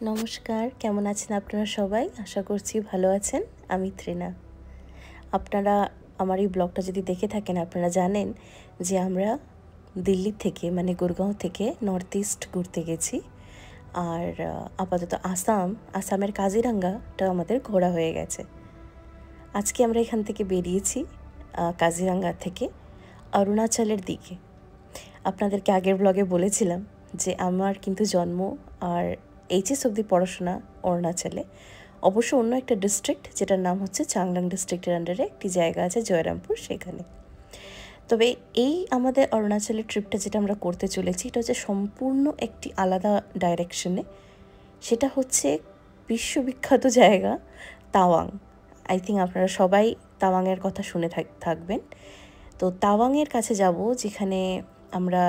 নমস্কার, কেমন আছেন আপনারা সবাই? আশা করছি ভালো আছেন। আমি তৃণা। আপনারা আমার এই ব্লগটা যদি দেখে থাকেন, আপনারা জানেন যে আমরা দিল্লি থেকে মানে গুরগাঁও থেকে নর্থ ইস্ট ঘুরতে গেছি। আর আপাতত আসামের কাজিরাঙ্গাটা আমাদের ঘোরা হয়ে গেছে। আজকে আমরা এখান থেকে বেরিয়েছি কাজিরাঙ্গা থেকে অরুণাচলের দিকে। আপনাদেরকে আগের ব্লগে বলেছিলাম যে আমার কিন্তু জন্ম আর এইচএস অবধি পড়াশোনা অরুণাচলে, অবশ্য অন্য একটা ডিস্ট্রিক্ট যেটার নাম হচ্ছে চাংলাং ডিস্ট্রিক্টের আন্ডারে একটি জায়গা আছে জয়রামপুর, সেখানে। তবে এই আমাদের অরুণাচলের ট্রিপটা যেটা আমরা করতে চলেছি, এটা হচ্ছে সম্পূর্ণ একটি আলাদা ডাইরেকশনে। সেটা হচ্ছে বিশ্ববিখ্যাত জায়গা তাওয়াং। আই থিঙ্ক আপনারা সবাই তাওয়াংয়ের কথা শুনে থাকবেন। তো তাওয়াংয়ের কাছে যাব, যেখানে আমরা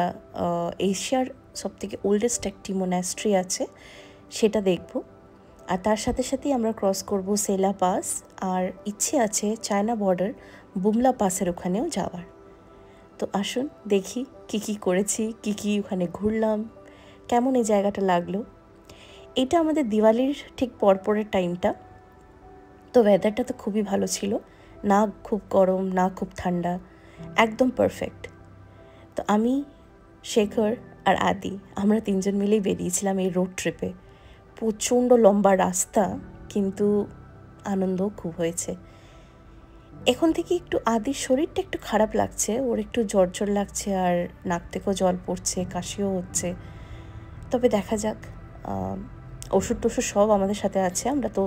এশিয়ার সবথেকে ওল্ডেস্ট একটি মোনাস্ট্রি আছে, সেটা দেখব। আর তার সাথে সাথেই আমরা ক্রস করব সেলা পাস, আর ইচ্ছে আছে চায়না বর্ডার বুমলা পাসের ওখানেও যাওয়ার। তো আসুন দেখি কি করেছি, কি ওখানে ঘুরলাম, কেমন এই জায়গাটা লাগলো। এটা আমাদের দিওয়ালির ঠিক পরপরের টাইমটা। তো ওয়েদারটা তো খুবই ভালো ছিল, না খুব গরম না খুব ঠান্ডা, একদম পারফেক্ট। তো আমি, শেখর আর আদি, আমরা তিনজন মিলেই বেরিয়েছিলাম এই রোড ট্রিপে। প্রচণ্ড লম্বা রাস্তা, কিন্তু আনন্দ খুব হয়েছে। এখন থেকে একটু আদির শরীরটা একটু খারাপ লাগছে, ওর একটু জ্বর লাগছে, আর নাক থেকেও জল পড়ছে, কাশিও হচ্ছে। তবে দেখা যাক, ওষুধ টষুধ সব আমাদের সাথে আছে, আমরা তো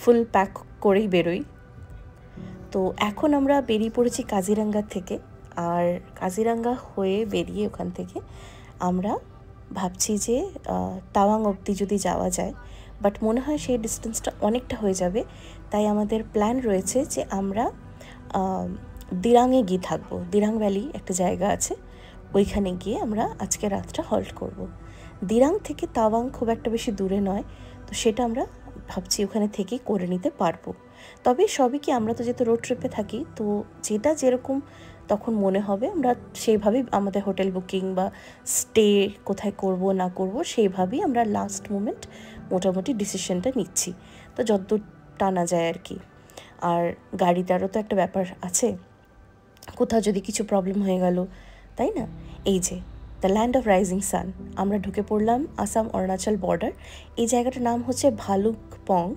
ফুল প্যাক করেই বেরোই। তো এখন আমরা বেরিয়ে পড়েছি কাজিরাঙ্গা থেকে, আর কাজিরাঙ্গা হয়ে বেরিয়ে ওখান থেকে আমরা ভাবছি যে তাওয়াং অবধি যদি যাওয়া যায়, বাট মনে হয় সেই ডিস্টেন্সটা অনেকটা হয়ে যাবে। তাই আমাদের প্ল্যান রয়েছে যে আমরা দিরাংয়ে গিয়ে থাকবো। দিরাং ভ্যালি একটা জায়গা আছে, ওইখানে গিয়ে আমরা আজকে রাতটা হল্ট করব। দিরাং থেকে তাওয়াং খুব একটা বেশি দূরে নয়, তো সেটা আমরা ভাবছি ওখানে থেকেই করে নিতে পারবো। তবে সবই কি, আমরা তো যেহেতু রোড ট্রিপে থাকি, তো যেটা যেরকম তখন মনে হবে আমরা সেইভাবেই আমাদের হোটেল বুকিং বা স্টে কোথায় করব না করব সেইভাবেই আমরা লাস্ট মোমেন্ট মোটামুটি ডিসিশনটা নিচ্ছি। তো যতদূর টানা যায় আর কি। আর গাড়িটারও তো একটা ব্যাপার আছে, কোথাও যদি কিছু প্রবলেম হয়ে গেল, তাই না? এই যে the land of rising sun, আমরা ঢুকে পড়লাম আসাম অরুণাচল বর্ডার। এই জায়গাটার নাম হচ্ছে ভালুকপং।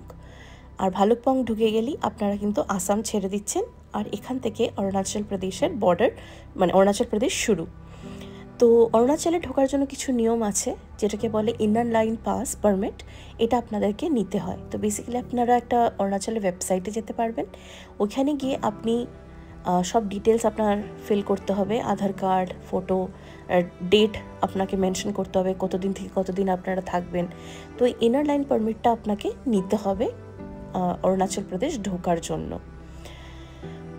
আর ভালুকপং ঢুকে গেলেই আপনারা কিন্তু আসাম ছেড়ে দিচ্ছেন, আর এখান থেকে অরুণাচল প্রদেশের বর্ডার, মানে অরুণাচল প্রদেশ শুরু। তো অরুণাচলে ঢোকার জন্য কিছু নিয়ম আছে, যেটাকে বলে ইনার লাইন পাস পারমিট। এটা আপনাদেরকে নিতে হয়। তো বেসিক্যালি আপনারা একটা অরুণাচলের ওয়েবসাইটে যেতে পারবেন, ওইখানে গিয়ে আপনি সব ডিটেলস আপনার ফিল করতে হবে, আধার কার্ড, ফটো, ডেট আপনাকে মেনশন করতে হবে, কতদিন থেকে কতদিন আপনারা থাকবেন। তো এই ইনার লাইন পারমিটটা আপনাকে নিতে হবে অরুণাচল প্রদেশ ঢোকার জন্য।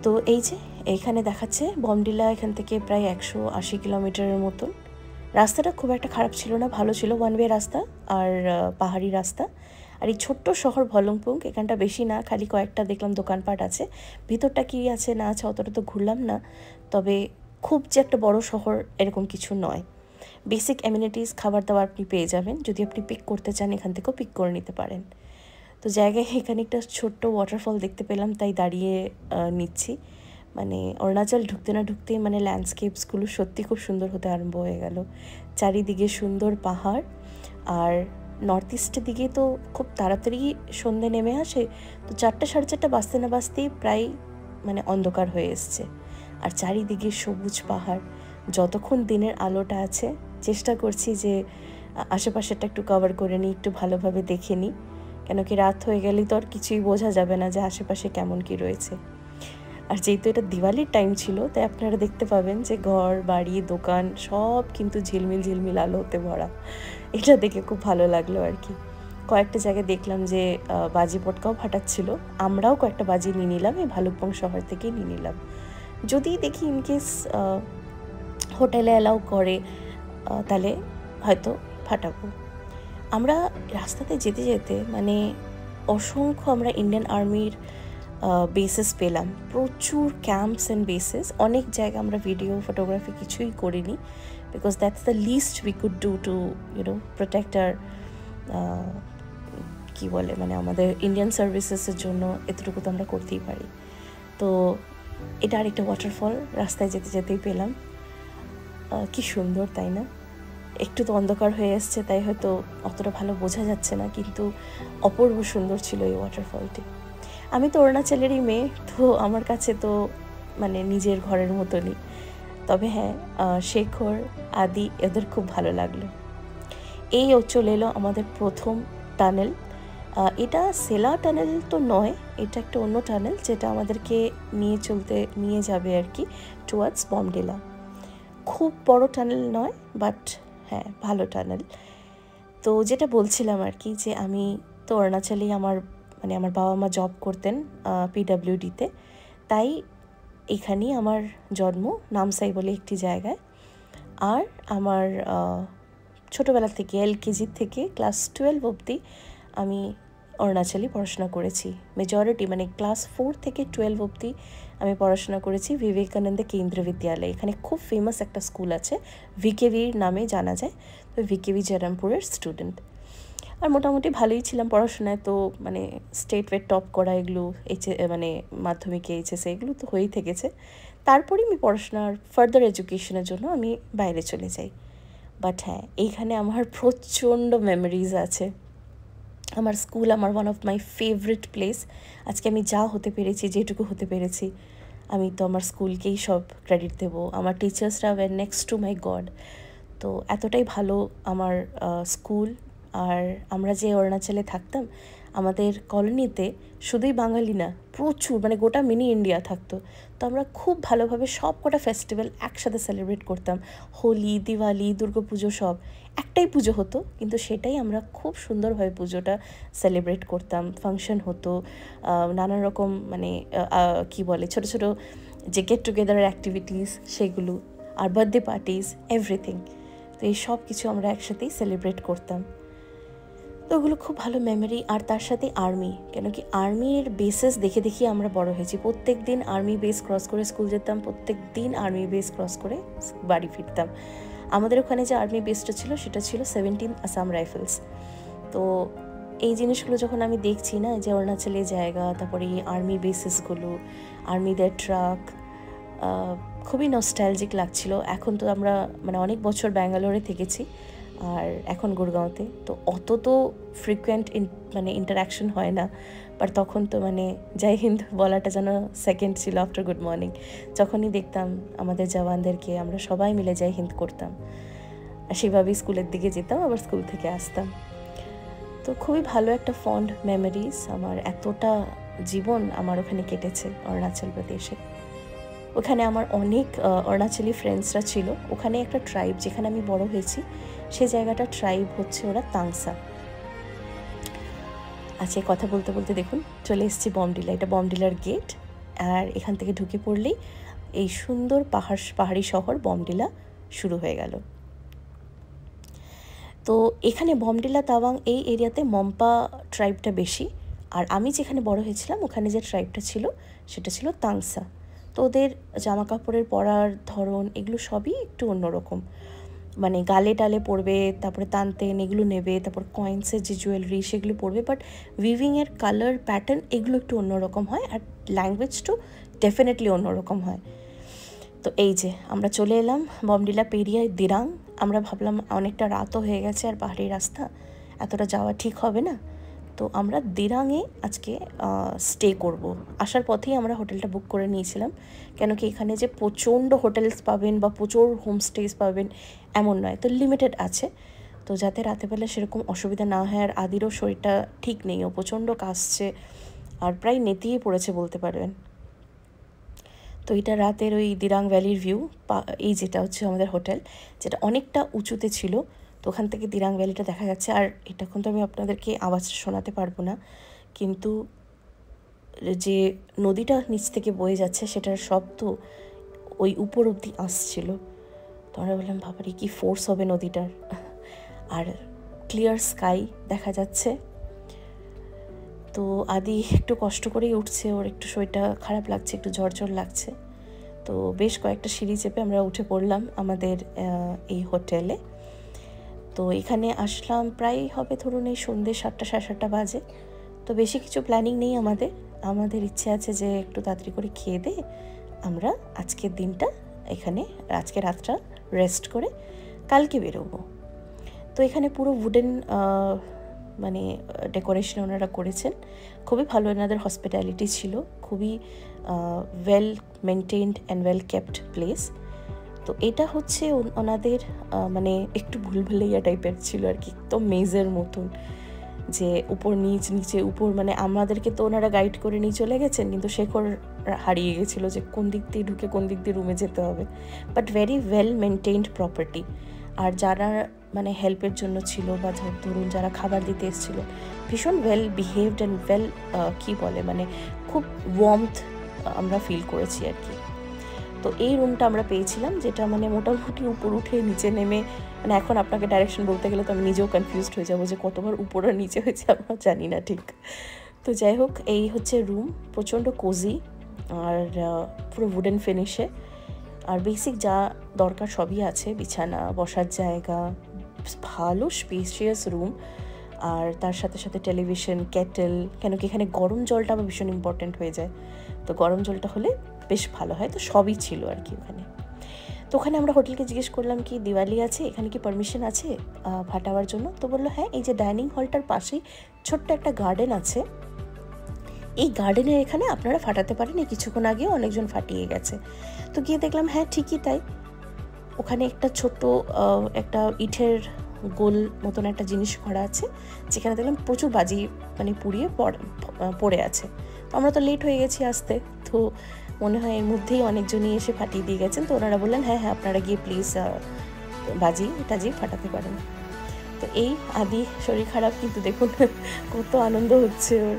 তো এই যে এইখানে দেখাচ্ছে বমডিলা, এখান থেকে প্রায় 180 কিলোমিটারের মতন। রাস্তাটা খুব একটা খারাপ ছিল না, ভালো ছিল, ওয়ান ওয়ে রাস্তা আর পাহাড়ি রাস্তা। আর এই ছোট্ট শহর ভলংপুং, এখানটা বেশি না, খালি কয়েকটা দেখলাম দোকানপাট আছে। ভিতরটা কী আছে না আছে অতটা তো ঘুরলাম না, তবে খুব যে একটা বড় শহর এরকম কিছু নয়। বেসিক অ্যামিনিটিস, খাবার দাবার আপনি পেয়ে যাবেন, যদি আপনি পিক করতে চান এখান থেকেও পিক করে নিতে পারেন। তো জায়গায় এখানে একটা ছোট্ট ওয়াটারফল দেখতে পেলাম, তাই দাঁড়িয়ে নিচ্ছি। মানে অরুণাচল ঢুকতে না ঢুকতেই মানে ল্যান্ডস্কেপসগুলো সত্যি খুব সুন্দর হতে আরম্ভ হয়ে গেল। চারিদিকে সুন্দর পাহাড়, আর নর্থ ইস্টের দিকে তো খুব তাড়াতাড়ি সন্ধে নেমে আসে, তো 4টা সাড়ে 4টা বাজতে না বাজতেই প্রায় মানে অন্ধকার হয়ে এসছে। আর চারিদিকে সবুজ পাহাড়, যতক্ষণ দিনের আলোটা আছে চেষ্টা করছি যে আশেপাশেটা একটু কভার করে নিই, একটু ভালোভাবে দেখে নিই, কেন কি রাত হয়ে গেলেই তো আর কিছুই বোঝা যাবে না যে আশেপাশে কেমন কি রয়েছে। আর যেহেতু এটা দিওয়ালির টাইম ছিল, তাই আপনারা দেখতে পাবেন যে ঘর বাড়ি দোকান সব কিন্তু ঝিলমিল আলোতে ভরা। এটা দেখে খুব ভালো লাগলো আর কি। কয়েকটা জায়গায় দেখলাম যে বাজি পটকাও ফাটাচ্ছিল, আমরাও কয়েকটা বাজি নিয়ে নিলাম, এই ভালুকপং শহর থেকেই নিয়ে নিলাম। যদি দেখি ইনকেস হোটেলে অ্যালাউ করে তাহলে হয়তো ফাটাবো। আমরা রাস্তাতে যেতে যেতে মানে অসংখ্য আমরা ইন্ডিয়ান আর্মির বেসেস পেলাম, প্রচুর ক্যাম্পস অ্যান্ড বেসেস। অনেক জায়গা আমরা ভিডিও ফটোগ্রাফি কিছুই করিনি, because that's the list we could do to protect আর কি বলে মানে আমাদের ইন্ডিয়ান সার্ভিসেসের জন্য এতটুকু তো আমরা করতেই পারি। তো এটা আরেকটা ওয়াটারফল, রাস্তায় যেতে যেতেই পেলাম। কি সুন্দর তাই না? একটু তো অন্ধকার হয়ে এসছে তাই হয়তো অতটা ভালো বোঝা যাচ্ছে না, কিন্তু অপূর্ব সুন্দর ছিল এই ওয়াটারফলটি। আমি তো অরুণাচলেরই মেয়ে, তো আমার কাছে তো মানে নিজের ঘরের মতনই। তবে হ্যাঁ, শেখর, আদি এদের খুব ভালো লাগলো। এই চলে এলো আমাদের প্রথম টানেল। এটা সেলা টানেল তো নয়, এটা একটা অন্য টানেল যেটা আমাদেরকে নিয়ে যাবে আর কি টুয়ার্ডস বমডিলা। খুব বড় টানেল নয়, বাট হ্যাঁ ভালো টানেল। তো যেটা বলছিলাম আর কি, যে আমি তো অরুণাচলেই আমার বাবা মা জব করতেন পিডাব্লিউডিতে, তাই এখানেই আমার জন্ম, নামসাই বলে একটি জায়গায়। আর আমার ছোটোবেলা থেকে এলকেজি থেকে ক্লাস 12 অবধি আমি অরুণাচলেই পড়াশোনা করেছি। মেজরিটি মানে ক্লাস 4 থেকে 12 অবধি আমি পড়াশোনা করেছি বিবেকানন্দ কেন্দ্র বিদ্যালয়। এখানে খুব ফেমাস একটা স্কুল আছে, ভিকেভির নামে জানা যায়। তো ভিকেভি জয়রামপুরের স্টুডেন্ট। আর মোটামুটি ভালোই ছিলাম পড়াশোনায়, তো মানে স্টেট ওয়েট টপ করা এগুলো মানে মাধ্যমিকে এইচএসে এগুলো তো হয়েই থেকেছে। তারপরেই আমি পড়াশোনার ফার্দার এডুকেশনের জন্য আমি বাইরে চলে যাই। বাট হ্যাঁ, এইখানে আমার প্রচণ্ড মেমোরিজ আছে। আমার স্কুল আমার one of my favourite place. আজকে আমি যা হতে পেরেছি, যেটুকু হতে পেরেছি, আমি তো আমার স্কুলকেই সব ক্রেডিট দেবো। আমার টিচার্সরা were next to my god. তো এতটাই ভালো আমার স্কুল। আর আমরা যে অরুণাচলে থাকতাম, আমাদের কলোনিতে শুধুই বাঙালি না, প্রচুর মানে গোটা মিনি ইন্ডিয়া থাকতো। তো আমরা খুব ভালোভাবে সব কটা ফেস্টিভ্যাল একসাথে সেলিব্রেট করতাম। হোলি, দিওয়ালি, দুর্গাপুজো সব একটাই পুজো হতো, কিন্তু সেটাই আমরা খুব সুন্দরভাবে পুজোটা সেলিব্রেট করতাম। ফাংশন হতো, নানান রকম মানে কি বলে ছোটো ছোটো যে গেট টুগেদারের অ্যাক্টিভিটিস সেগুলো, আর বার্থডে পার্টিস, এভরিথিং। তো এই সব কিছু আমরা একসাথেই সেলিব্রেট করতাম। তো ওগুলো খুব ভালো মেমোরি। আর তার সাথে আর্মি, কেন কি আর্মির বেসেস দেখে দেখে আমরা বড় হয়েছি। প্রত্যেক দিন আর্মি বেস ক্রস করে স্কুল যেতাম, প্রত্যেক দিন আর্মি বেস ক্রস করে বাড়ি ফিরতাম। আমাদের ওখানে যে আর্মি বেসটা ছিল সেটা ছিল 17 আসাম রাইফেলস। তো এই জিনিসগুলো যখন আমি দেখছি না, যে অরুণাচলের জায়গা, তারপরে এই আর্মি বেসেসগুলো, আর্মিদের ট্রাক, খুবই নস্টালজিক লাগছিল। এখন তো আমরা মানে অনেক বছর ব্যাঙ্গালোরে থেকেছি, আর এখন গুড়গাঁওতে, তো অত তো ফ্রিকুয়েন্ট মানে ইন্টারাকশন হয় না। বাট তখন তো মানে জয় হিন্দ বলাটা যেন সেকেন্ড ছিল আফটার গুড মর্নিং। যখনই দেখতাম আমাদের জওয়ানদেরকে, আমরা সবাই মিলে জয় হিন্দ করতাম। সেভাবেই স্কুলের দিকে যেতাম, আবার স্কুল থেকে আসতাম। তো খুবই ভালো একটা ফন্ড মেমোরিজ আমার। এতটা জীবন আমার ওখানে কেটেছে অরুণাচল প্রদেশে। ওখানে আমার অনেক অরুণাচলি ফ্রেন্ডসরা ছিল। ওখানে একটা ট্রাইব, যেখানে আমি বড় হয়েছি, সে জায়গাটা ট্রাইব হচ্ছে ওরা তাংসা। আচ্ছা, কথা বলতে বলতে দেখুন চলে এসেছি বমডিলা। এটা বমডিলার গেট, আর এখান থেকে ঢুকে পড়লেই এই সুন্দর পাহাড়ি শহর বমডিলা শুরু হয়ে গেল। তো এখানে বমডিলা, তাওয়াং এই এরিয়াতে মম্পা ট্রাইবটা বেশি। আর আমি যেখানে বড় হয়েছিলাম ওখানে যে ট্রাইবটা ছিল সেটা ছিল তাংসা। তো ওদের জামা কাপড়ের পরার ধরন এগুলো সবই একটু অন্যরকম, মানে গালে টালে পরবে, তারপরে তানতেন এগুলো নেবে, তারপর কয়েন্সের যে জুয়েলারি সেগুলো পরবে, বাট উইভিংয়ের কালার প্যাটার্ন এগুলো একটু অন্যরকম হয়, আর ল্যাঙ্গুয়েজটাও ডেফিনেটলি অন্যরকম হয়। তো এই যে আমরা চলে এলাম বমডিলা পেরিয়ে দিরাং। আমরা ভাবলাম অনেকটা রাতও হয়ে গেছে, আর পাহাড়ি রাস্তা এতটা যাওয়া ঠিক হবে না, তো আমরা দিরাংয়ে আজকে স্টে করব। আসার পথেই আমরা হোটেলটা বুক করে নিয়েছিলাম, কেন কি এখানে যে প্রচণ্ড হোটেলস পাবেন বা প্রচুর হোমস্টেজ পাবেন এমন নয়, তো লিমিটেড আছে। তো যাতে রাতেবেলা সেরকম অসুবিধা না হয়। আর আদিরও শরীরটা ঠিক নেই, ও প্রচণ্ড কাশছে আর প্রায় নেতিয়ে পড়েছে বলতে পারবেন। তো এটা রাতের ওই দিরাং ভ্যালির ভিউ। এই যেটা হচ্ছে আমাদের হোটেল, যেটা অনেকটা উঁচুতে ছিল, তো ওখান থেকে দিরাং ভ্যালিটা দেখা যাচ্ছে। আর এটা এখন তো আমি আপনাদেরকে আওয়াজটা শোনাতে পারবো না, কিন্তু যে নদীটা নিচ থেকে বয়ে যাচ্ছে সেটার শব্দ ওই উপর অবধি আসছিল। তো আমরা বললাম বাবারে কি ফোর্স হবে নদীটার। আর ক্লিয়ার স্কাই দেখা যাচ্ছে। তো আদি একটু কষ্ট করেই উঠছে, ওর একটু শরীরটা খারাপ লাগছে, একটু জ্বর লাগছে। তো বেশ কয়েকটা সিঁড়ি চেপে আমরা উঠে পড়লাম আমাদের এই হোটেলে। তো এখানে আসলাম প্রায় হবে ধরুন এই সন্ধ্যে 7টা 7:30 বাজে। তো বেশি কিছু প্ল্যানিং নেই আমাদের ইচ্ছে আছে যে একটু তাড়াতাড়ি করে খেয়ে দিয়ে আমরা আজকের দিনটা এখানে, আজকে রাতটা রেস্ট করে কালকে বেরোবো। তো এখানে পুরো উডেন মানে ডেকোরেশন ওনারা করেছেন, খুবই ভালো। ওনাদের হসপিটালিটি ছিল, খুবই well maintained and well kept place. তো এটা হচ্ছে ওনাদের মানে একটু ভুলভুলাইয়া টাইপের ছিল আর কি, তো মেজের মতন, যে উপর নিচ নিচে উপর, মানে আমাদেরকে তো ওনারা গাইড করে নিয়ে চলে গেছেন, কিন্তু শেখর হারিয়ে গেছিলো যে কোন দিক দিয়ে ঢুকে কোন দিক দিয়ে রুমে যেতে হবে। But very well maintained property. আর যারা মানে হেল্পের জন্য ছিল বা ধরুন যারা খাবার দিতে এসেছিল, ভীষণ ওয়েল বিহেভড অ্যান্ড ওয়েল কী বলে মানে খুব ওয়ার্মথ আমরা ফিল করেছি আর কি। তো এই রুমটা আমরা পেয়েছিলাম, যেটা মানে মোটামুটি উপর উঠে নিচে নেমে, মানে এখন আপনাকে ডাইরেকশন বলতে গেলে তো আমি নিজেও কনফিউজড হয়ে যাবো যে কতবার উপর আর নিচে হয়েছে আমরা জানি না ঠিক। তো যাই হোক, এই হচ্ছে রুম, প্রচণ্ড কোজি আর পুরো উডেন ফিনিশে, আর বেসিক যা দরকার সবই আছে, বিছানা, বসার জায়গা, ভালো স্পেসিয়াস রুম। আর তার সাথে সাথে টেলিভিশন, কেটেল, কেন কি এখানে গরম জলটা আবার ভীষণ ইম্পর্টেন্ট হয়ে যায়, তো গরম জলটা হলে বেশ ভালো হয়। তো সবই ছিল আর কি ওখানে। তো ওখানে আমরা হোটেলকে জিজ্ঞেস করলাম কি দিওয়ালি আছে, এখানে কি পারমিশন আছে ফাটাবার জন্য? তো বললো হ্যাঁ, এই যে ডাইনিং হলটার পাশেই ছোট্ট একটা গার্ডেন আছে, এই গার্ডেনের এখানে আপনারা ফাটাতে পারেন, এই কিছুক্ষণ আগেও অনেকজন ফাটিয়ে গেছে। তো গিয়ে দেখলাম হ্যাঁ ঠিকই তাই, ওখানে একটা ছোট্ট একটা ইটের গোল মতন একটা জিনিস করা আছে, যেখানে দেখলাম প্রচুর বাজি মানে পুড়িয়ে পড়ে আছে। তো আমরা তো লেট হয়ে গেছি আসতে, তো মনে হয় এর মধ্যেই অনেকজনই এসে ফাটিয়ে দিয়ে গেছেন। তো ওনারা বললেন হ্যাঁ হ্যাঁ আপনারা গিয়ে প্লিজ বাজি টাজি ফাটাতে পারেন। তো এই আদি শরীর খারাপ, কিন্তু দেখুন কত আনন্দ হচ্ছে ওর,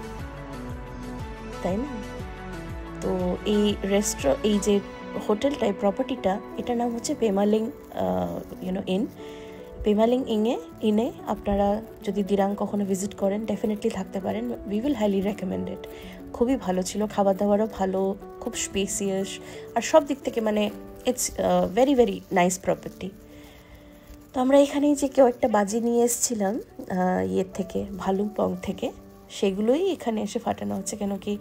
তাই না? তো এই এই যে হোটেলটাই প্রপার্টিটা, এটার নাম হচ্ছে পেমালিং ইন। পেমালিং ইনে আপনারা যদি দিরাং কখনো ভিজিট করেন ডেফিনেটলি থাকতে পারেন, উই উইল হাইলি রেকমেন্ডেড। খুবই ভালো ছিল, খাবার দাবারও ভালো, খুব স্পেসিয়াস, আর সব দিক থেকে মানে it's very very nice property. তো আমরা এখানেই যে কেউ একটা বাজি নিয়ে এসেছিলাম ইয়ের থেকে, ভালুকপং থেকে, সেগুলোই এখানে এসে ফাটানো হচ্ছে। কেন কি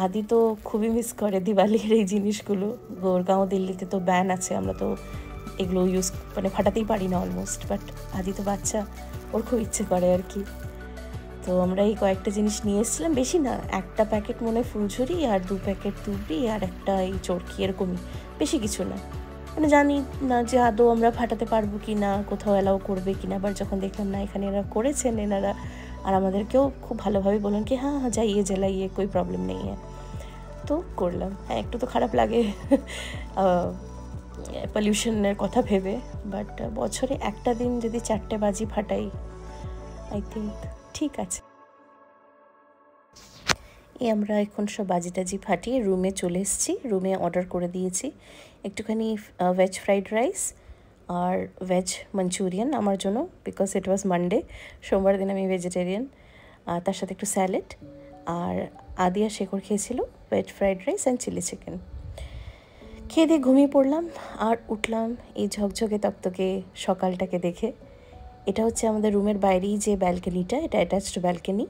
আদি তো খুবই মিস করে দিওয়ালির এই জিনিসগুলো, গুরগাঁও দিল্লিতে তো ব্যান আছে, আমরা তো এগুলো ইউজ মানে ফাটাতেই পারি না অলমোস্ট, বাট আদি তো বাচ্চা, ওর খুব ইচ্ছে করে আর কি। তো আমরা এই কয়েকটা জিনিস নিয়ে এসেছিলাম, বেশি না, একটা প্যাকেট মনে ফুলঝুরি আর 2 প্যাকেট তুবড়ি আর একটা এই চরকি, এরকমই, বেশি কিছু না। মানে জানি না যে আদৌ আমরা ফাটাতে পারবো কি না, কোথাও অ্যালাউ করবে কি না। আবার যখন দেখলাম না এখানে এরা করেছেন এনারা, আর আমাদেরকেও খুব ভালোভাবে বললেন কি হ্যাঁ হ্যাঁ যাইয়ে জ্বালাইয়ে কোই প্রবলেম নেই। তো করলাম, হ্যাঁ একটু তো খারাপ লাগে পলিউশনের কথা ভেবে, বাট বছরে একটা দিন যদি 4টে বাজি ফাটাই, আই থিঙ্ক ঠিক আছে। আমরা এখন সব বাজি টাজি ফাটিয়ে রুমে চলে এসেছি। রুমে অর্ডার করে দিয়েছি একটুখানি ভেজ ফ্রাইড রাইস আর ভেজ মাঞ্চুরিয়ান আমার জন্য, বিকজ ইট ওয়াজ মানডে, সোমবার দিন আমি ভেজিটেরিয়ান। তার সাথে একটু স্যালাড, আর আদিয়া শেখর খেয়েছিল veg fried rice and chilli chicken. খেয়ে দিয়ে ঘুমিয়ে পড়লাম, আর উঠলাম এই ঝকঝকে তকতকে সকালটাকে দেখে। এটা হচ্ছে আমাদের রুমের বাইরেই যে ব্যালকনিটা, এটা অ্যাটাচড ব্যালকনি,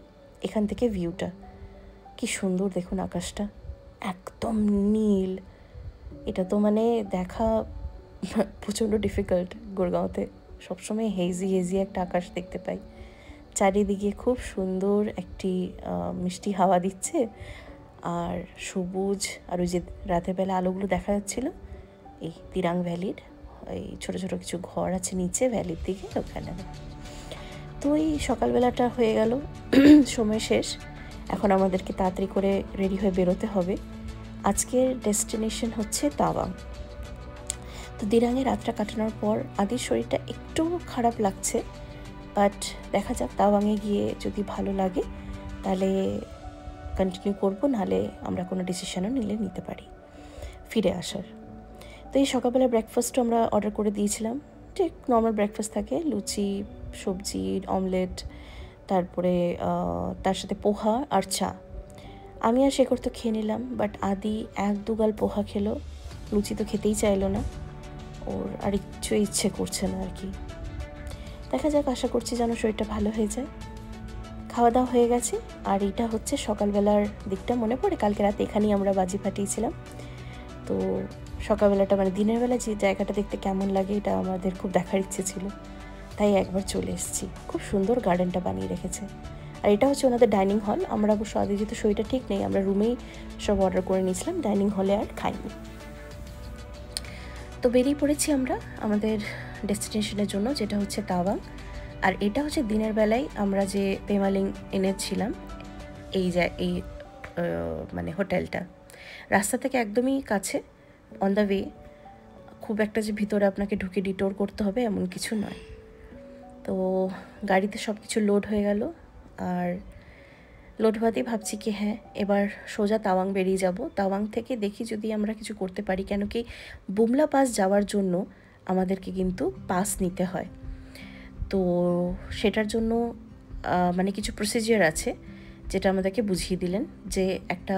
এখান থেকে ভিউটা কি সুন্দর দেখুন, আকাশটা একদম নীল। এটা তো মানে দেখা প্রচণ্ড ডিফিকাল্ট, গুরগাঁওতে সবসময় হেজি একটা আকাশ দেখতে পাই। চারিদিকে খুব সুন্দর একটি মিষ্টি হাওয়া দিচ্ছে, আর সবুজ, আর ওই যে রাতের বেলা আলোগুলো দেখা যাচ্ছিল এই দিরাং ভ্যালির, এই ছোটো ছোটো কিছু ঘর আছে নিচে ভ্যালির দিকে, ওখানে। তো এই সকালবেলাটা হয়ে গেল, সময় শেষ, এখন আমাদেরকে তাড়াতাড়ি করে রেডি হয়ে বেরোতে হবে। আজকের ডেস্টিনেশন হচ্ছে তাওয়াং। তো দিরাঙে রাতটা কাটানোর পর আদির শরীরটা একটু খারাপ লাগছে, বাট দেখা যাক তাওয়াংয়ে গিয়ে যদি ভালো লাগে তাহলে কন্টিনিউ করবো, নাহলে আমরা কোনো ডিসিশনও নিতে পারি ফিরে আসার। তো এই সকালবেলা ব্রেকফাস্টও আমরা অর্ডার করে দিয়েছিলাম, ঠিক নর্মাল ব্রেকফাস্ট থাকে, লুচি, সবজি, অমলেট, তারপরে তার সাথে পোহা আর চা। আমি আর শেখর তো খেয়ে নিলাম, বাট আদি 1-2 গাল পোহা খেলো, লুচি তো খেতেই চাইলো না, ওর আর ইচ্ছে করছে না আর কি। দেখা যাক, আশা করছি যেন শরীরটা ভালো হয়ে যায়। খাওয়া দাওয়া হয়ে গেছে, আর এটা হচ্ছে সকালবেলার দিকটা। মনে পড়ে কালকে রাতে এখানেই আমরা বাজি ফাটিয়েছিলাম। তো সকালবেলাটা মানে দিনের বেলা যে জায়গাটা দেখতে কেমন লাগে এটা আমাদের খুব দেখার ইচ্ছে ছিল, তাই একবার চলে এসেছি। খুব সুন্দর গার্ডেনটা বানিয়ে রেখেছে। আর এটা হচ্ছে ওনাদের ডাইনিং হল। আমরা অবশ্য আগে যেহেতু শরীরটা ঠিক নেই, আমরা রুমেই সব অর্ডার করে নিয়েছিলাম, ডাইনিং হলে আর খাইনি। তো বেরিয়ে পড়েছি আমরা আমাদের ডেস্টিনেশনের জন্য, যেটা হচ্ছে তাওয়াং। আর এটা হচ্ছে দিনের বেলায় আমরা যে পেমালিং এনেছিলাম এই মানে হোটেলটা রাস্তা থেকে একদমই কাছে, অন দ্য ওয়ে। খুব একটা যে ভিতরে আপনাকে ঢুকে ডিটোর করতে হবে এমন কিছু নয়। তো গাড়িতে সব কিছু লোড হয়ে গেল, আর লোড হওয়াতেই ভাবছি কি হ্যাঁ এবার সোজা তাওয়াং বেরিয়ে যাব। তাওয়াং থেকে দেখি যদি আমরা কিছু করতে পারি, কেন কি বুমলা পাস যাওয়ার জন্য আমাদেরকে কিন্তু পাস নিতে হয়। তো সেটার জন্য মানে কিছু প্রসিজিওর আছে, যেটা আমাদেরকে বুঝিয়ে দিলেন যে একটা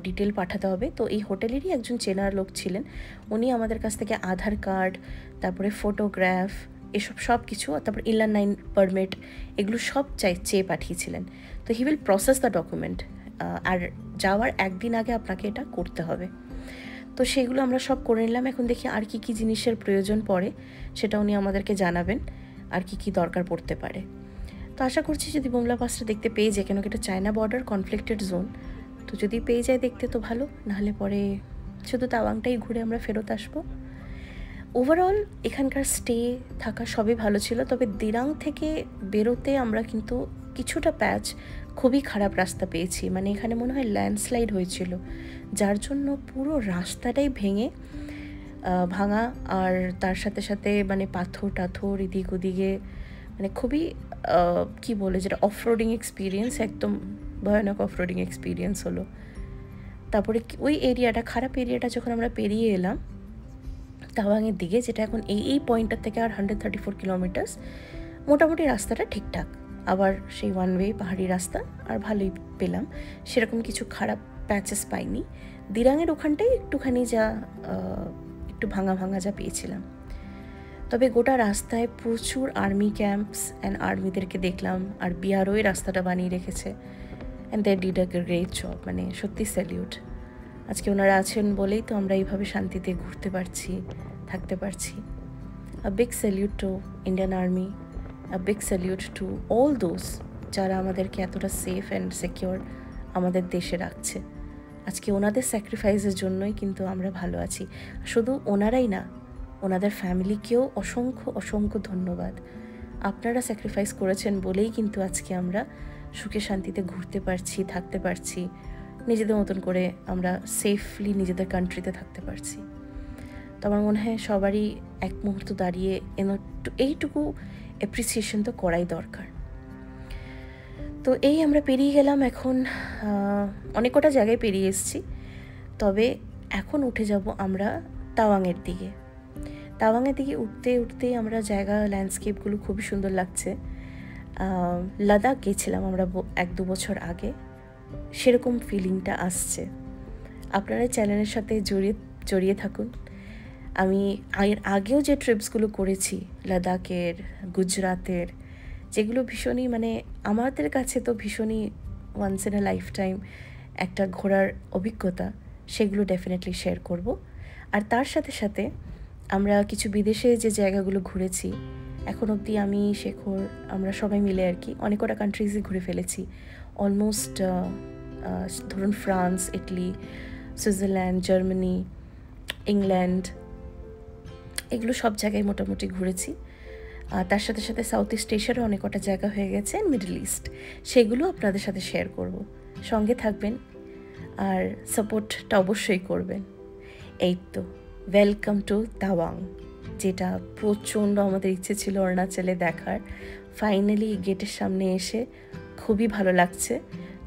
ডিটেল পাঠাতে হবে। তো এই হোটেলেরই একজন চেনার লোক ছিলেন, উনি আমাদের কাছ থেকে আধার কার্ড, তারপরে ফটোগ্রাফ, এসব সব কিছু, তারপর ইনল্যান্ড লাইন পারমিট, এগুলো সব চেয়ে পাঠিয়েছিলেন। তো he will process the document, আর যাওয়ার একদিন আগে আপনাকে এটা করতে হবে। তো সেগুলো আমরা সব করে নিলাম। এখন দেখি আর কি কি জিনিসের প্রয়োজন পড়ে, সেটা উনি আমাদেরকে জানাবেন, আর কি কি দরকার পড়তে পারে। তো আশা করছি যদি বুমলা পাসটা দেখতে পেয়ে যায়, কেন কি এটা চায়না বর্ডার কনফ্লিক্টেড জোন, তো যদি পেয়ে যায় দেখতে তো ভালো, নাহলে পরে শুধু তাওয়াংটাই ঘুরে আমরা ফেরত আসবো। ওভারঅল এখানকার স্টে থাকা সবই ভালো ছিল, তবে দিরাং থেকে বেরোতে আমরা কিন্তু কিছুটা প্যাচ খুবই খারাপ রাস্তা পেয়েছি। মানে এখানে মনে হয় ল্যান্ডস্লাইড হয়েছিল, যার জন্য পুরো রাস্তাটাই ভাঙা, আর তার সাথে সাথে মানে পাথর টাথর এদিক ওদিকে, মানে খুবই কি বলে যেটা অফরোডিং এক্সপিরিয়েন্স, একদম ভয়ানক অফরোডিং এক্সপিরিয়েন্স হলো। তারপরে ওই এরিয়াটা, খারাপ এরিয়াটা যখন আমরা পেরিয়ে এলাম তাওয়াংয়ের দিকে, যেটা এখন এই পয়েন্টটার থেকে আর 134 কিলোমিটার্স, মোটামুটি রাস্তাটা ঠিকঠাক। আবার সেই ওয়ান ওয়ে পাহাড়ি রাস্তা, আর ভালোই পেলাম, সেরকম কিছু খারাপ প্যাচেস পাইনি। দিরাংয়ের ওখানটাই একটুখানি যা একটু ভাঙা ভাঙা যা পেয়েছিলাম। তবে গোটা রাস্তায় প্রচুর আর্মি ক্যাম্পস অ্যান্ড আর্মিদেরকে দেখলাম, আর বিআরওই রাস্তাটা বানিয়ে রেখেছে, and they did a great job. মানে সত্যি স্যালিউট। আজকে ওনারা আছেন বলেই তো আমরা এইভাবে শান্তিতে ঘুরতে পারছি, থাকতে পারছি। A big salute two Indian army, a big salute to all those যারা আমাদেরকে এতটা সেফ অ্যান্ড সিকিউর আমাদের দেশে রাখছে। আজকে ওনাদের স্যাক্রিফাইসের জন্যই কিন্তু আমরা ভালো আছি। শুধু ওনারাই না, ওনাদের ফ্যামিলিকেও অসংখ্য অসংখ্য ধন্যবাদ। আপনারা স্যাক্রিফাইস করেছেন বলেই কিন্তু আজকে আমরা সুখে শান্তিতে ঘুরতে পারছি, থাকতে পারছি, নিজেদের মতন করে আমরা সেফলি নিজেদের কান্ট্রিতে থাকতে পারছি। তো আমার মনে হয় সবারই এক মুহূর্ত দাঁড়িয়ে এইটুকু অ্যাপ্রিসিয়েশন তো করাই দরকার। তো এই আমরা পেরিয়ে গেলাম, এখন অনেক কটা জায়গায় পেরিয়ে এসেছি, তবে এখন উঠে যাব আমরা তাওয়াংয়ের দিকে। তাওয়াংয়ের দিকে উঠতে উঠতেই আমরা জায়গা ল্যান্ডস্কেপগুলো খুবই সুন্দর লাগছে। লাদাখ গেছিলাম আমরা 1-2 বছর আগে, সেরকম ফিলিংটা আসছে। আপনারা চ্যানেলের সাথে জড়িয়ে থাকুন। আমি আগেও যে ট্রিপসগুলো করেছি লাদাখের, গুজরাতের, যেগুলো ভীষণই মানে আমাদের কাছে তো ভীষণই once in a lifetime একটা ঘোরার অভিজ্ঞতা, সেগুলো ডেফিনেটলি শেয়ার করব। আর তার সাথে সাথে আমরা কিছু বিদেশে যে জায়গাগুলো ঘুরেছি এখন অবধি, আমি শেখর, আমরা সবাই মিলে আর কি অনেক কটা কান্ট্রিজই ঘুরে ফেলেছি অলমোস্ট। ধরুন France, Italy, Switzerland, Germany, England, এগুলো সব জায়গায় মোটামুটি ঘুরেছি। তার সাথে সাথে সাউথ ইস্ট এশিয়ারও অনেক কটা জায়গা হয়ে গেছে, মিডল ইস্ট, সেগুলো আপনাদের সাথে শেয়ার করব। সঙ্গে থাকবেন আর সাপোর্টটা অবশ্যই করবেন। এই তো ওয়েলকাম টু তাওয়াং, যেটা প্রচণ্ড আমাদের ইচ্ছে ছিল অরুণাচলে দেখার। ফাইনালি গেটের সামনে এসে খুবই ভালো লাগছে,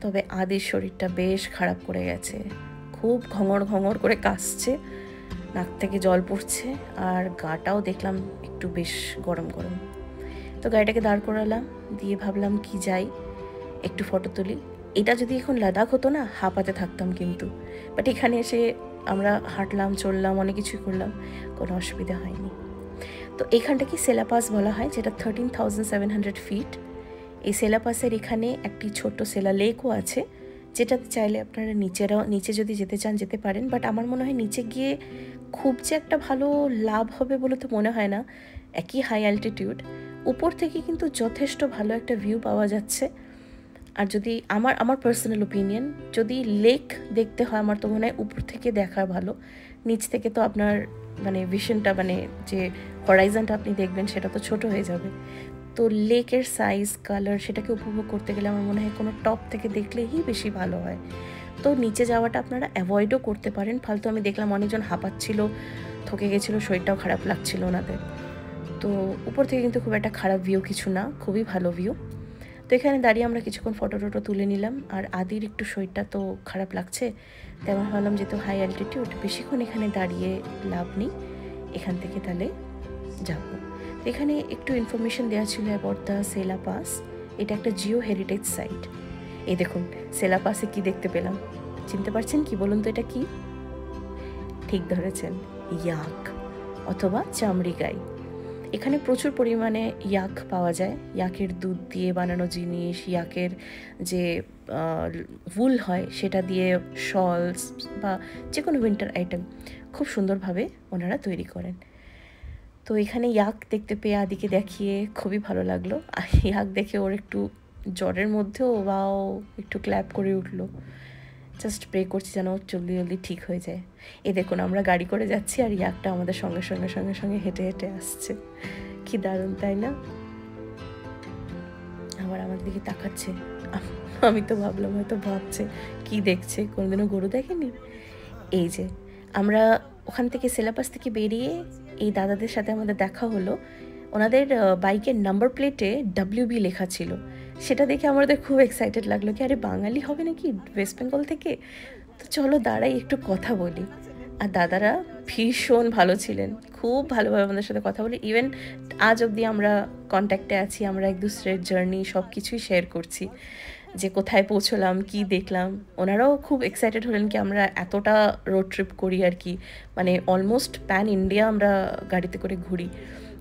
তবে আদির শরীরটা বেশ খারাপ করে গেছে, খুব ঘঙর ঘঙর করে কাশছে, নাক থেকে জল পড়ছে, আর গাটাও দেখলাম একটু বেশ গরম গরম। তো গাড়িটাকে দাঁড় করালাম, দিয়ে ভাবলাম কি যাই একটু ফটো তুলি। এটা যদি এখন লাদাখ হতো না, হাঁপাতে থাকতাম কিন্তু, বাট এখানে এসে আমরা হাঁটলাম, চললাম, অনেক কিছুই করলাম, কোনো অসুবিধা হয়নি। তো এইখানটাকে সেলাপাস বলা হয়, যেটা 13,700 ফিট। এই সেলাপাসের এখানে একটি ছোট্ট সেলা লেকও আছে, যেটাতে চাইলে আপনারা নিচে যদি যেতে চান যেতে পারেন। বাট আমার মনে হয় নিচে গিয়ে খুব যে একটা ভালো লাভ হবে বলে তো মনে হয় না, একই হাই অ্যালটিটিউড। উপর থেকে কিন্তু যথেষ্ট ভালো একটা ভিউ পাওয়া যাচ্ছে। আর যদি আমার পার্সোনাল ওপিনিয়ন, যদি লেক দেখতে হয় আমার তো মনে হয় উপর থেকে দেখা ভালো। নিচ থেকে তো আপনার মানে ভিশনটা, মানে যে হরাইজনটা আপনি দেখবেন সেটা তো ছোট হয়ে যাবে। তো লেকের সাইজ, কালার, সেটাকে উপভোগ করতে গেলে আমার মনে হয় কোনো টপ থেকে দেখলেই বেশি ভালো হয়। তো নিচে যাওয়াটা আপনারা অ্যাভয়েডও করতে পারেন। ফালতু আমি দেখলাম অনেকজন হাঁপাচ্ছিল, থকে গেছিলো, শরীরটাও খারাপ লাগছিল ওনাদের। তো উপর থেকে কিন্তু খুব একটা খারাপ ভিউ কিছু না, খুবই ভালো ভিউ। তো এখানে দাঁড়িয়ে আমরা কিছুক্ষণ ফটো তুলে নিলাম। আর আদির একটু শরীরটা তো খারাপ লাগছে, তাই আমি ভাবলাম যেহেতু হাই অ্যালটিটিউড বেশিক্ষণ এখানে দাঁড়িয়ে লাভ নেই, এখান থেকে তাহলে যাবো। এখানে একটু ইনফরমেশন দেওয়া ছিল অ্যাবাউট দ্য সেলা পাস। এটা একটা জিও হেরিটেজ সাইট। এই দেখুন সেলা পাসে কি দেখতে পেলাম, চিনতে পারছেন কি বলুন তো এটা কি? ঠিক ধরেছেন, ইয়াক অথবা চামড়ি গাই। এখানে প্রচুর পরিমাণে ইয়াক পাওয়া যায়। ইয়াকের দুধ দিয়ে বানানো জিনিস, ইয়াকের যে উল হয় সেটা দিয়ে শলস বা যে কোনো উইন্টার আইটেম খুব সুন্দরভাবে ওনারা তৈরি করেন। তো এখানে ইয়াক দেখতে পেয়ে আদিকে দেখিয়ে খুবই ভালো লাগলো। আর ইয়াক দেখে ওর একটু জ্বরের মধ্যেও বাও একটু ক্ল্যাপ করে উঠলো। জাস্ট প্রে করছি যেন জলদি জলদি ঠিক হয়ে যায়। এই দেখুন আমরা গাড়ি করে যাচ্ছি আর ইয়াকটা আমাদের সঙ্গে সঙ্গে সঙ্গে সঙ্গে হেঁটে হেঁটে আসছে। কি দারুণ তাই না? আবার আমার দিকে তাকাচ্ছে। আমি তো ভাবলাম হয়তো ভাবছে কি দেখছে, কোনোদিনও গরু দেখেনি। এই যে আমরা ওখান থেকে সেলাপাস থেকে বেরিয়ে এই দাদাদের সাথে আমাদের দেখা হলো। ওনাদের বাইকের নাম্বার প্লেটে WB লেখা ছিল। সেটা দেখে আমাদের খুব এক্সাইটেড লাগলো কি আরে বাঙালি হবে নাকি, ওয়েস্ট বেঙ্গল থেকে। তো চলো দাঁড়াই একটু কথা বলি। আর দাদারা ভীষণ ভালো ছিলেন, খুব ভালোভাবে আমাদের সাথে কথা বলি। ইভেন আজ অবধি আমরা কন্ট্যাক্টে আছি, আমরা এক দুসরের জার্নি সব কিছুই শেয়ার করছি, যে কোথায় পৌঁছলাম, কি দেখলাম। ওনারাও খুব এক্সাইটেড হলেন কি আমরা এতটা রোড ট্রিপ করি আর কি, মানে অলমোস্ট প্যান ইন্ডিয়া আমরা গাড়িতে করে ঘুরি।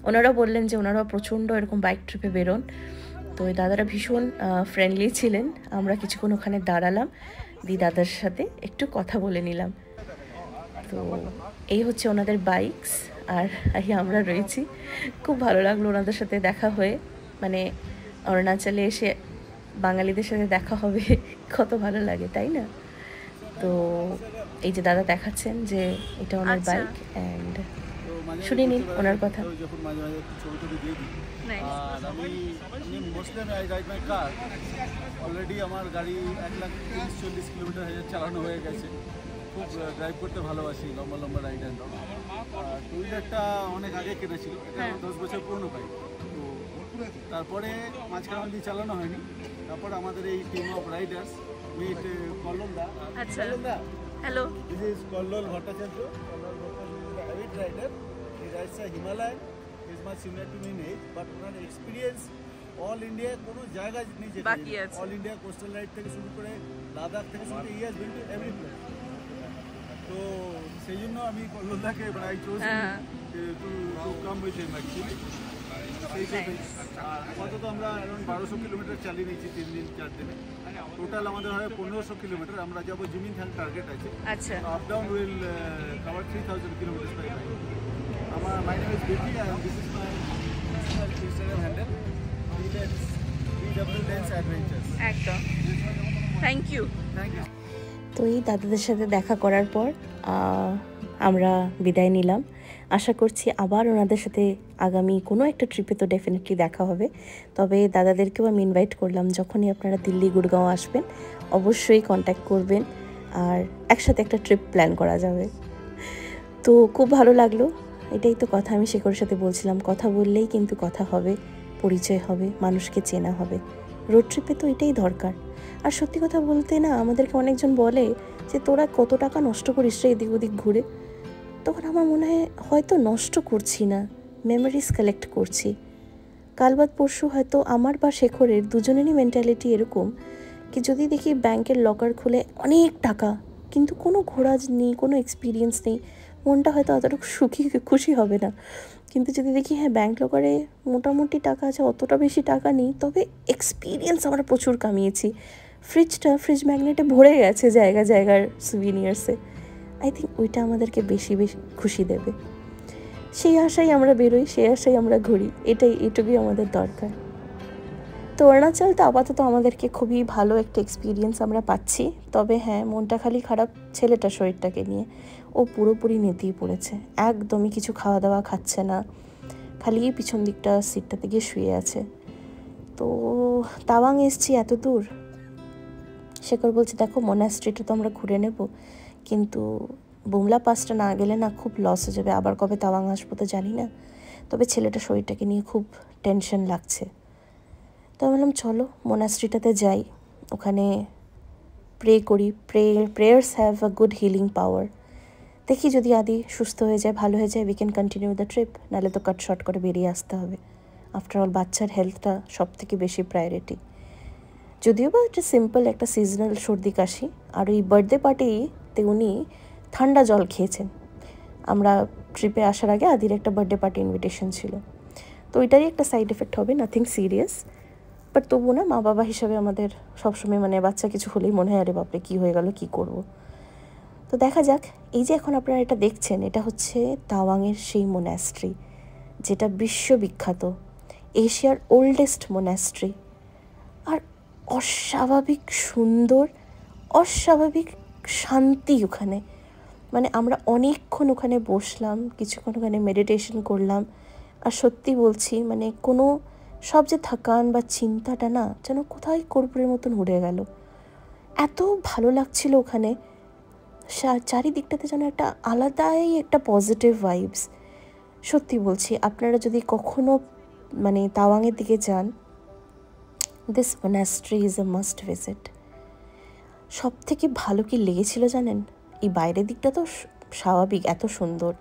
ওনারাও বললেন যে ওনারাও প্রচণ্ড এরকম বাইক ট্রিপে বেরোন। তো ওই দাদারা ভীষণ ফ্রেন্ডলি ছিলেন। আমরা কিছুক্ষণ ওখানে দাঁড়ালাম, দাদার সাথে একটু কথা বলে নিলাম। তো এই হচ্ছে ওনাদের বাইকস, আর আমরা রয়েছি। খুব ভালো লাগলো ওনাদের সাথে দেখা হয়ে, মানে অরুণাচলে এসে বাঙালিদের সাথে দেখা হবে, কত ভালো লাগে তাই না? তো এই যে দাদা দেখাচ্ছেন যে এটা ওনার বাইক, অ্যান্ড শুনে নিন ওনার কথা। যখন মাঝে মাঝে ছবি টবি দিয়ে দিই, আর আমি mostly I ride my car. Already আমার গাড়ি 1,30-40 কিলোমিটার চালানো হয়ে গেছে। খুব ড্রাইভ করতে ভালোবাসি, লম্বা লম্বা রাইড। অ্যান্ড টু হুইলারটা অনেক আগে কেটেছিল, এটা 10 বছর পুরনো বাইক। তো তারপরে মাঝখানে অবধি চালানো হয়নি। তারপর আমাদের এই টিম অফ রাইডার্স উইথ কল্লোলদা। আচ্ছা, hello, this is Kallol Bhattacharya. Avid rider, he rides Himalayan, is much similar to me in age, but ওনার এক্সপিরিয়েন্স অল ইন্ডিয়া কোনো জায়গায় নেই যে অল ইন্ডিয়া কোস্টাল রাইড থেকে শুরু করে লাদাখ থেকে শুরু করে has been to every place. তো সেই জন্য আমি কল্লোলদাকে I chose to come with him actually. আপাতত আমরা অ্যারাউন্ড 1200 কিলোমিটার চালিয়ে নিয়েছি 3 দিন 4 দিনে। টোটাল আমাদের হয় 1500 কিলোমিটার। আমরা যাবো জিমিনথাং টার্গেট আছে। আচ্ছা, up down will cover 3000 kilometre by bike. আমার my name is BT and this is my Instagram handle, BW Dance Adventures। একদম, থ্যাংক ইউ। Thank you. তো এই দাদাদের সাথে দেখা করার পর আমরা বিদায় নিলাম। আশা করছি আবার ওনাদের সাথে আগামী কোনো একটা ট্রিপে তো ডেফিনেটলি দেখা হবে। তবে দাদাদেরকেও আমি ইনভাইট করলাম, যখনই আপনারা দিল্লি গুড়গাঁও আসবেন অবশ্যই কন্ট্যাক্ট করবেন, আর একসাথে একটা ট্রিপ প্ল্যান করা যাবে। তো খুব ভালো লাগলো। এটাই তো কথা, আমি শেখরের সাথে বলছিলাম, কথা বললেই কিন্তু কথা হবে, পরিচয় হবে, মানুষকে চেনা হবে। রোড ট্রিপে তো এটাই দরকার। আর সত্যি কথা বলতে না, আমাদেরকে অনেকজন বলে যে তোরা কত টাকা নষ্ট করিস রে এদিক ওদিক ঘুরে। তখন আমার মনে হয় হয়তো নষ্ট করছি না, মেমোরিজ কালেক্ট করছি। কাল বাদ পরশু হয়তো আমার বা শেখরের দুজনেরই মেন্টালিটি এরকম কি, যদি দেখি ব্যাংকের লকার খুলে অনেক টাকা কিন্তু কোনো ঘোরা নেই, কোনো এক্সপিরিয়েন্স নেই, মনটা হয়তো অতটুকু খুশি হবে না। কিন্তু যদি দেখি হ্যাঁ ব্যাঙ্গালোরে মোটামুটি টাকা আছে, অতটা বেশি টাকা নেই, তবে এক্সপিরিয়েন্স আমরা প্রচুর কামিয়েছি। ফ্রিজ ম্যাগনেটে ভরে গেছে জায়গার সুভিনিয়ার্সে। আই থিঙ্ক ওইটা আমাদেরকে বেশি খুশি দেবে। সেই আশাই আমরা বেরোই, সেই আশাই আমরা ঘুরি, এটুকুই আমাদের দরকার। তো অরুণাচল তো আপাতত আমাদেরকে খুবই ভালো একটা এক্সপিরিয়েন্স আমরা পাচ্ছি। তবে হ্যাঁ, মনটা খালি খারাপ ছেলেটা শরীরটাকে নিয়ে। ও পুরোপুরি নেতিয়ে পড়েছে, একদমই কিছু খাওয়া দাওয়া খাচ্ছে না, খালি পিছন দিকটা সিটটাতে গিয়ে শুয়ে আছে। তো তাওয়াং এসছি এত দূর, শেখর বলছে দেখো মোনাস্ট্রিটা তো আমরা ঘুরে নেব, কিন্তু বুমলা পাসটা না গেলে না খুব লস হয়ে যাবে, আবার কবে তাওয়াং আসবো তো জানি না। তবে ছেলেটা শরীরটাকে নিয়ে খুব টেনশন লাগছে। তো বললাম চলো মোনাস্ট্রিটাতে যাই, ওখানে প্রে করি। Prayers have a good healing পাওয়ার। দেখি যদি আদি সুস্থ হয়ে যায়, ভালো হয়ে যায়, we can continue the trip, নাহলে তো কাট শর্ট করে বেরিয়ে আসতে হবে। আফটার অল বাচ্চার হেলথটা সব থেকে বেশি প্রায়োরিটি। যদিও বা এটা সিম্পল একটা সিজনাল সর্দি কাশি। আর ওই বার্থডে পার্টিতে উনি ঠান্ডা জল খেয়েছেন। আমরা ট্রিপে আসার আগে আদির একটা বার্থডে পার্টি ইনভিটেশন ছিল, তো ওইটারই একটা সাইড এফেক্ট হবে, নাথিং সিরিয়াস। বাট তবু না, মা বাবা হিসাবে আমাদের সবসময় মানে বাচ্চা কিছু হলেই মনে হয় আরে বাপরে কী হয়ে গেল, কী করব। তো দেখা যাক। এই যে এখন আপনারা এটা দেখছেন, এটা হচ্ছে তাওয়াংয়ের সেই মোনাস্ট্রি, যেটা বিশ্ববিখ্যাত, এশিয়ার ওল্ডেস্ট মোনাস্ট্রি। আর অস্বাভাবিক সুন্দর, অস্বাভাবিক শান্তি ওখানে। মানে আমরা অনেকক্ষণ ওখানে বসলাম, কিছুক্ষণ ওখানে মেডিটেশন করলাম। আর সত্যি বলছি, মানে কোনো সব যে থাকান বা চিন্তাটা না যেন কোথায় কর্পূরের মতন উড়ে গেল। এত ভালো লাগছিল ওখানে, চারিদিকটাতে যেন একটা আলাদাই একটা পজিটিভ ভাইবস। সত্যি বলছি, আপনারা যদি কখনো মানে তাওয়াংয়ের দিকে যান, this monastery is a must visit. সব থেকে ভালো কি লেগেছিল জানেন? এই বাইরের দিকটা তো স্বাভাবিক, এত সুন্দর,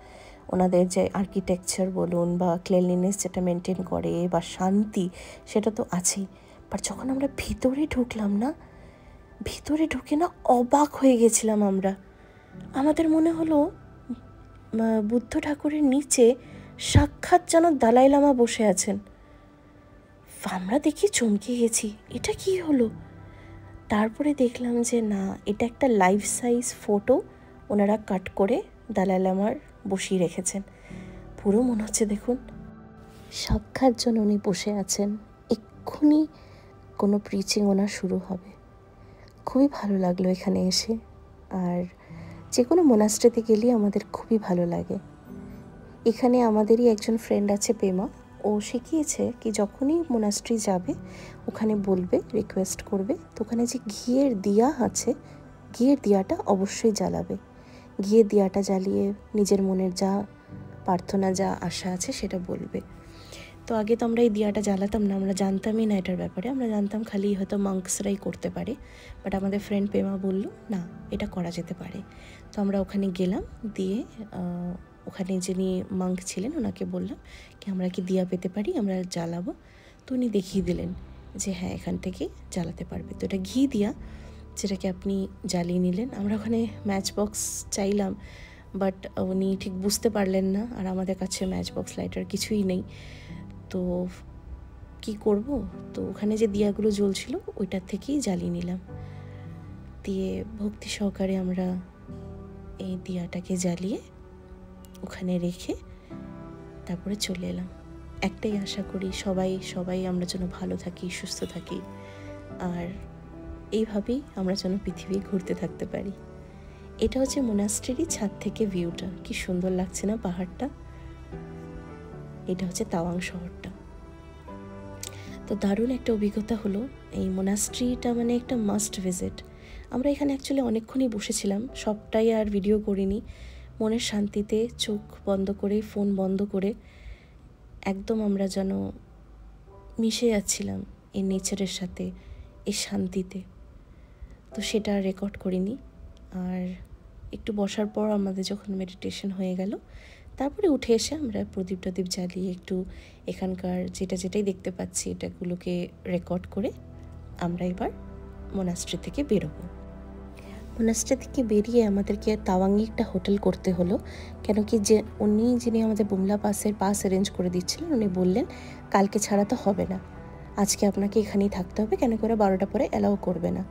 ওনাদের যে আর্কিটেকচার বলুন বা ক্লিনলিনেস যেটা মেনটেন করে বা শান্তি, সেটা তো আছেই। বাট যখন আমরা ভিতরে ঢুকলাম না, ভিতরে ঢুকে না অবাক হয়ে গেছিলাম আমরা। আমাদের মনে হলো বুদ্ধ ঠাকুরের নিচে সাক্ষাৎ যেন দালাই লামা বসে আছেন। আমরা দেখি চমকে গেছি, এটা কি হলো? তারপরে দেখলাম যে না, এটা একটা লাইফ সাইজ ফটো ওনারা কাট করে দালাই লামার বসিয়ে রেখেছেন। পুরো মনে হচ্ছে দেখুন সাক্ষাৎ যেন উনি বসে আছেন, এক্ষুনি কোনো প্রিচিং ওনার শুরু হবে। খুবই ভালো লাগলো এখানে এসে। আর যে কোনো মোনাস্ট্রিতে গেলেই আমাদের খুবই ভালো লাগে। এখানে আমাদেরই একজন ফ্রেন্ড আছে পেমা, ও শিখিয়েছে কি যখনই মোনাস্ট্রি যাবে ওখানে বলবে, রিকোয়েস্ট করবে, তো ওখানে যে ঘিয়ের দিয়া আছে, ঘিয়ের দিয়াটা অবশ্যই জ্বালাবে। ঘিয়ের দিয়াটা জ্বালিয়ে নিজের মনের যা প্রার্থনা, যা আশা আছে সেটা বলবে। তো আগে তো আমরা এই দিয়াটা জ্বালাতাম না, আমরা জানতামই না এটার ব্যাপারে। আমরা জানতাম খালি হয়তো মাঙ্কসরাই করতে পারে, বাট আমাদের ফ্রেন্ড পেমা বলল না, এটা করা যেতে পারে। তো আমরা ওখানে গেলাম, দিয়ে ওখানে যিনি মাঙ্ক ছিলেন ওনাকে বললাম কি আমরা কি দিয়া পেতে পারি, আমরা জ্বালাবো। তো উনি দেখিয়ে দিলেন যে হ্যাঁ এখান থেকে জ্বালাতে পারবে। তো এটা ঘি দিয়া, যেটাকে আপনি জ্বালিয়ে নিলেন। আমরা ওখানে ম্যাচ বক্স চাইলাম, বাট উনি ঠিক বুঝতে পারলেন না, আর আমাদের কাছে ম্যাচ বক্স লাইটার কিছুই নেই। তো কি করব, তো ওখানে যে দিয়াগুলো জ্বলছিল ওইটার থেকেই জ্বালিয়ে নিলাম। দিয়ে ভক্তি সহকারে আমরা এই দিয়াটাকে জ্বালিয়ে ওখানে রেখে তারপরে চলে এলাম। একটাই আশা করি, সবাই আমরা যেন ভালো থাকি, সুস্থ থাকি, আর এইভাবেই আমরা যেন পৃথিবী ঘুরতে থাকতে পারি। এটা হচ্ছে মোনাস্ট্রিরই ছাদ থেকে ভিউটা, কি সুন্দর লাগছে না পাহাড়টা। এটা হচ্ছে তাওয়াং শহরটা। তো দারুণ একটা অভিজ্ঞতা হলো। এই মোনাস্ট্রিটা মানে একটা মাস্ট ভিজিট। আমরা এখানে অ্যাকচুয়ালি অনেকক্ষণই বসেছিলাম, সবটাই আর ভিডিও করিনি। মনের শান্তিতে চোখ বন্ধ করে, ফোন বন্ধ করে একদম আমরা যেন মিশে যাচ্ছিলাম এই নেচারের সাথে, এই শান্তিতে। তো সেটা রেকর্ড করিনি। আর একটু বসার পর আমাদের যখন মেডিটেশন হয়ে গেল, তারপরে উঠে এসে আমরা প্রদীপ টদীপ জ্বালিয়ে একটু এখানকার যেটাই দেখতে পাচ্ছি এটাগুলোকে রেকর্ড করে আমরা এবার মোনাস্ট্রি থেকে বেরোবো। মোনাস্ট্রি থেকে বেরিয়ে আমাদেরকে তাওয়াঙ্গে একটা হোটেল করতে হলো, কেন কি যে যিনি আমাদের বুমলা পাসের পাস অ্যারেঞ্জ করে দিচ্ছিলেন উনি বললেন কালকে ছাড়া তো হবে না, আজকে আপনাকে এখানেই থাকতে হবে, কেন করে 12টা পরে অ্যালাউ করবে না।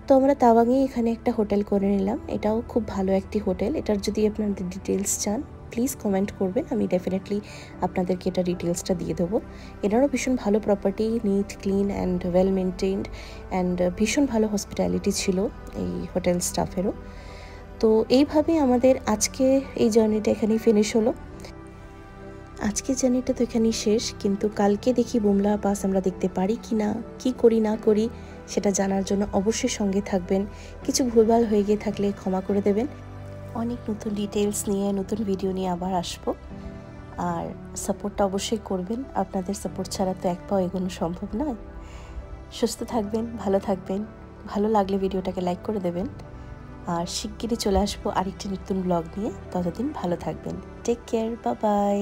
তো আমরা তাওয়াঙ্গে এখানে একটা হোটেল করে নিলাম। এটাও খুব ভালো একটি হোটেল। এটার যদি আপনাদের ডিটেলস চান প্লিজ কমেন্ট করবেন, আমি ডেফিনেটলি আপনাদেরকে এটা ডিটেলসটা দিয়ে দেবো। এটারও ভীষণ ভালো property, neat clean and well maintained and ভীষণ ভালো হসপিটালিটি ছিল এই হোটেল স্টাফেরও। তো এইভাবে আমাদের আজকে এই জার্নিটা এখানেই ফিনিশ হলো। আজকের জার্নিটা তো এখানেই শেষ, কিন্তু কালকে দেখি বুমলা পাস আমরা দেখতে পারি কি না, কী করি না করি সেটা জানার জন্য অবশ্যই সঙ্গে থাকবেন। কিছু ভুলভাল হয়ে গিয়ে থাকলে ক্ষমা করে দেবেন। অনেক নতুন ডিটেলস নিয়ে নতুন ভিডিও নিয়ে আবার আসবো, আর সাপোর্টটা অবশ্যই করবেন। আপনাদের সাপোর্ট ছাড়া তো এক পাও এগোনো সম্ভব নয়। সুস্থ থাকবেন, ভালো থাকবেন। ভালো লাগলে ভিডিওটাকে লাইক করে দেবেন, আর শিগগিরই চলে আসবো আরেকটি নতুন ব্লগ নিয়ে। ততদিন ভালো থাকবেন। Take care, bye by.